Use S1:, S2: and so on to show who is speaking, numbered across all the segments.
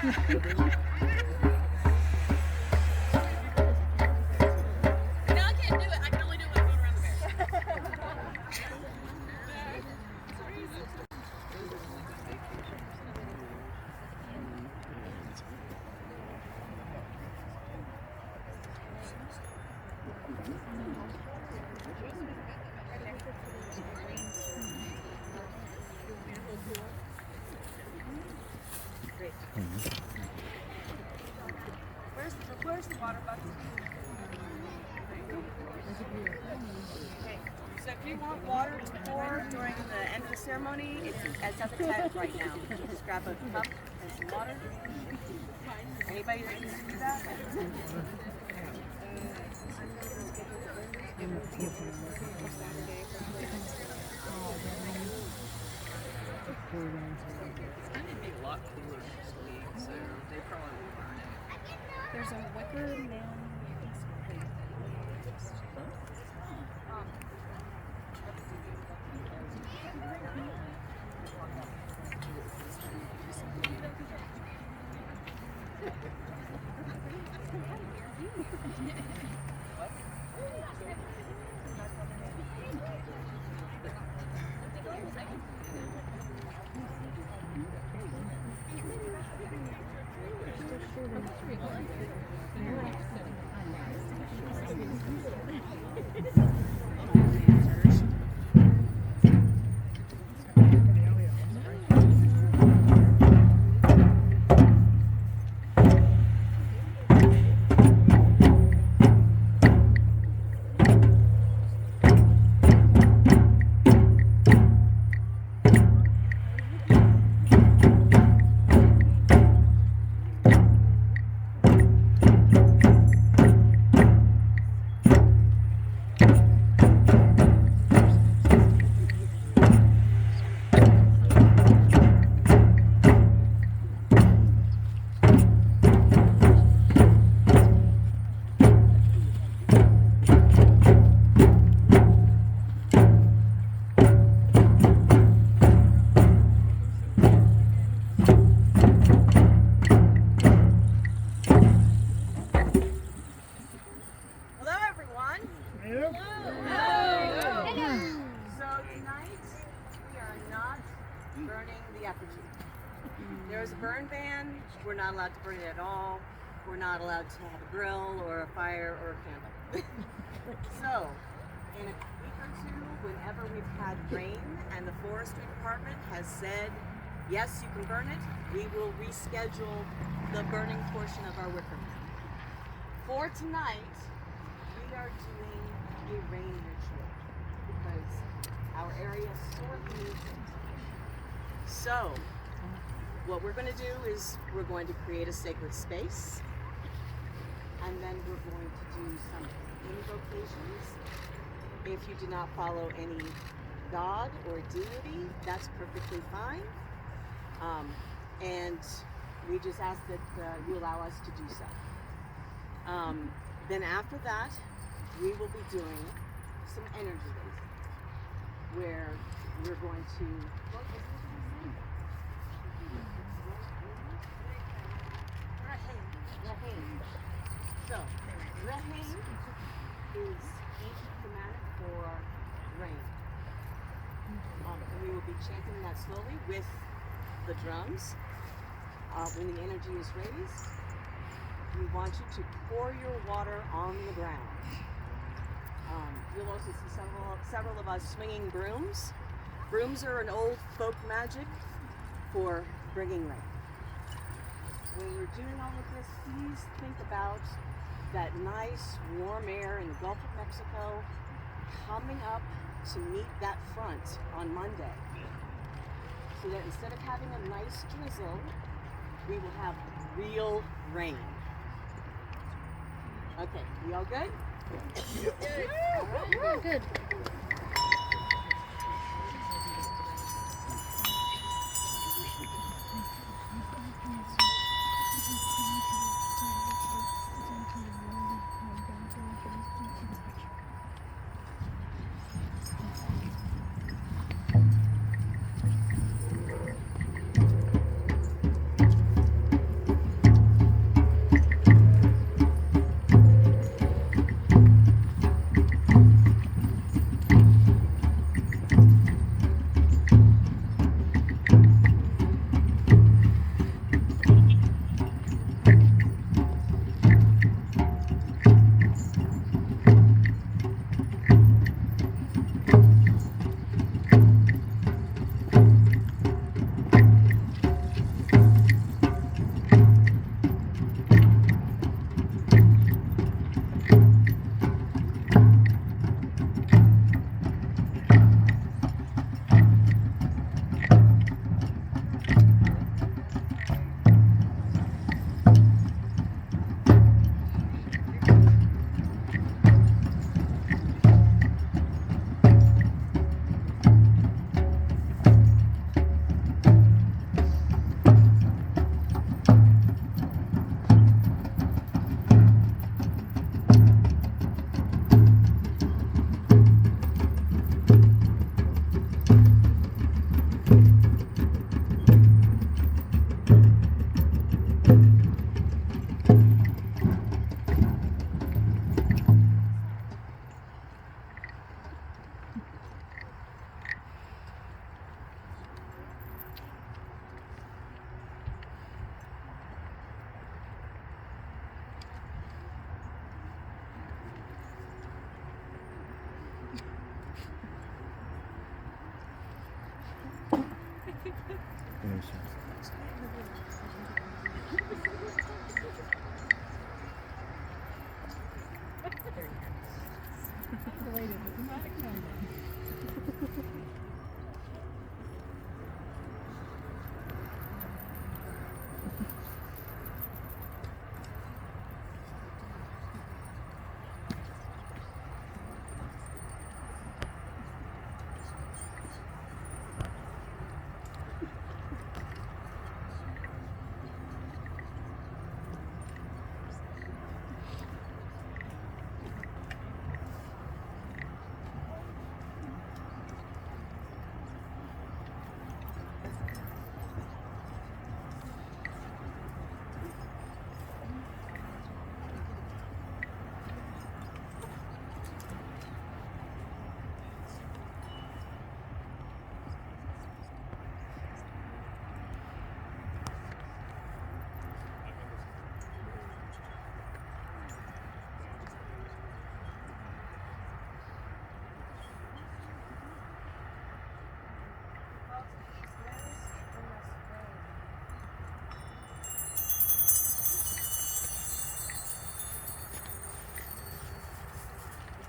S1: I can't do it. I can only do it going around the bear.
S2: Where's the water bucket? Okay. So if you want water to pour during the end of the ceremony, it's at the tent right now. Just grab a cup and some water. Anybody that needs to do that?
S1: It's going to be a lot cooler next week, so they probably will burn it.
S2: There's a wicker man. There's a burn ban. We're not allowed to burn it at all. We're not allowed to have a grill or a fire or a candle. So, in a week or two, whenever we've had rain and the forestry department has said, yes, you can burn it, we will reschedule the burning portion of our wicker man. For tonight, we are doing a rain ritual because our area sorely needs it. So, what we're going to do is we're going to create a sacred space, and then we're going to do some invocations. If you do not follow any god or deity, that's perfectly fine. And we just ask that you allow us to do so. Then after that, we will be doing some energy raising, where we're going to... So, Rehaim is ancient Germanic for rain. And we will be chanting that slowly with the drums. When the energy is raised, we want you to pour your water on the ground. You'll also see several of us swinging brooms. Brooms are an old folk magic for bringing rain. When we're doing all of this, please think about that nice warm air in the Gulf of Mexico coming up to meet that front on Monday. So that instead of having a nice drizzle, we will have real rain. Okay, we all good? Good. All right.
S3: Good.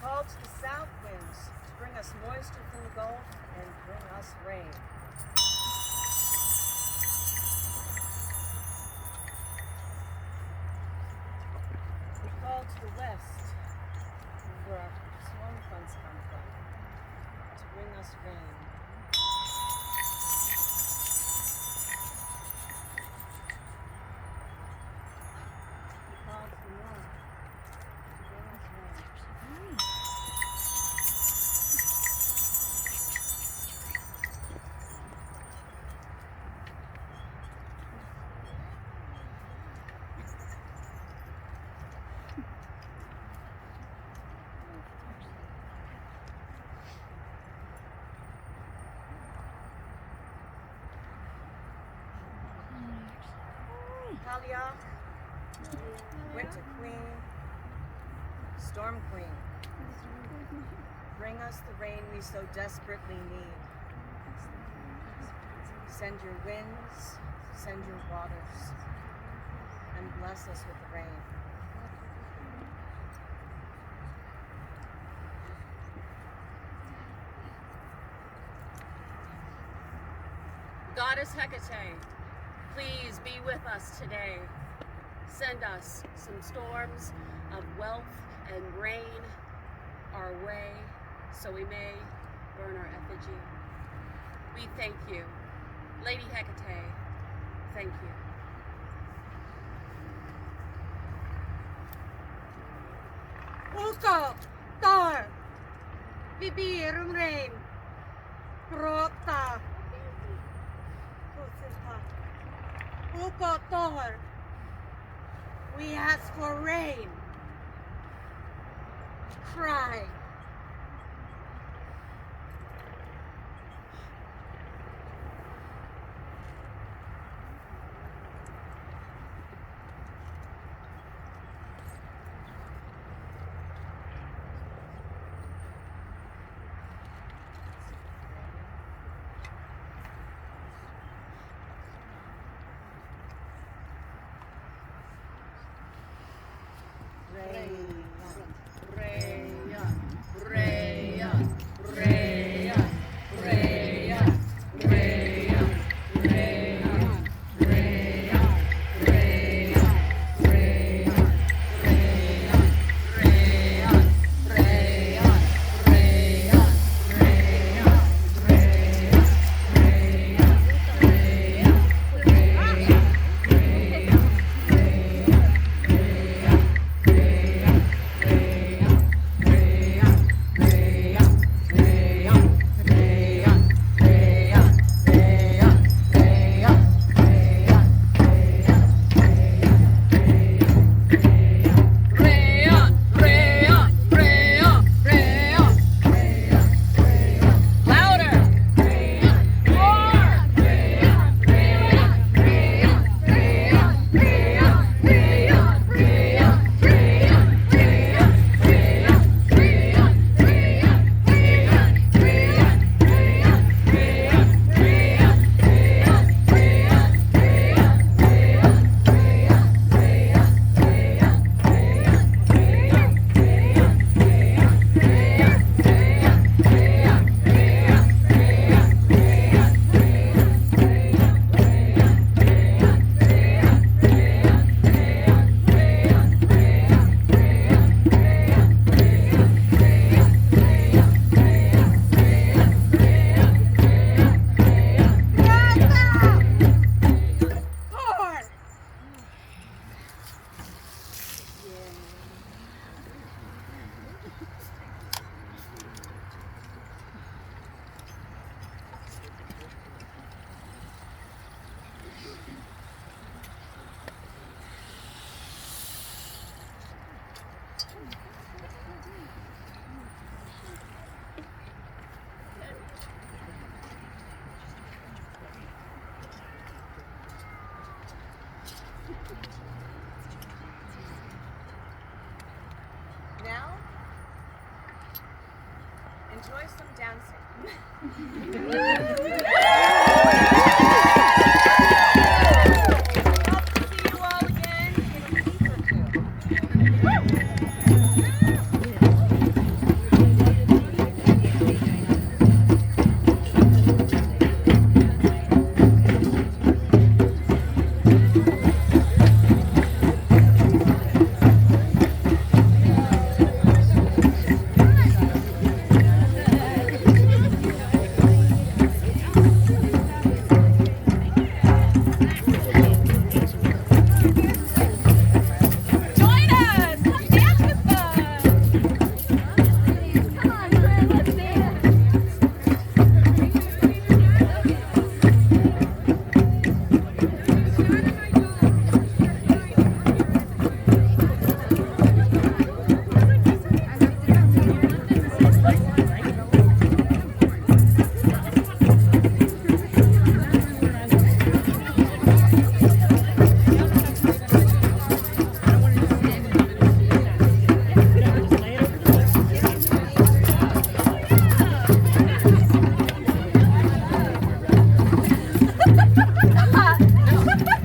S2: Call to the south winds to bring us moisture from the Gulf and bring us rain. We call to the west, where our storm fronts come from, to bring us rain. We call to the north to bring us rain. Talia, Winter Queen, Storm Queen, bring us the rain we so desperately need. Send your winds, send your waters, and bless us with the rain.
S3: Goddess Hecate, please be with us today. Send us some storms of wealth and rain our way so we may burn our effigy. We thank you. Lady Hecate, thank you.
S2: Uko, Tor, Bibi, Rumrain, Rota, Uko, Tor, we ask for rain. Cry.
S3: enjoy some dancing. Hope to see you all again in a week or two. Join us! Come dance with us! Come on, friend, let's dance!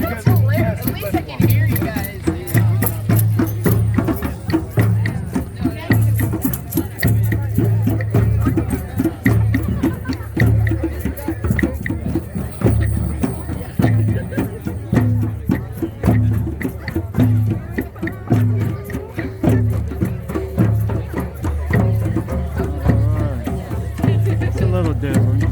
S3: That's hilarious. At least I can hear you guys.
S4: It's a little different.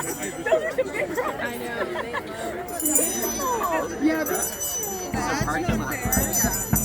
S2: Those are some big frogs.
S1: I know. They love it.
S2: Yeah,
S1: It's a parking lot.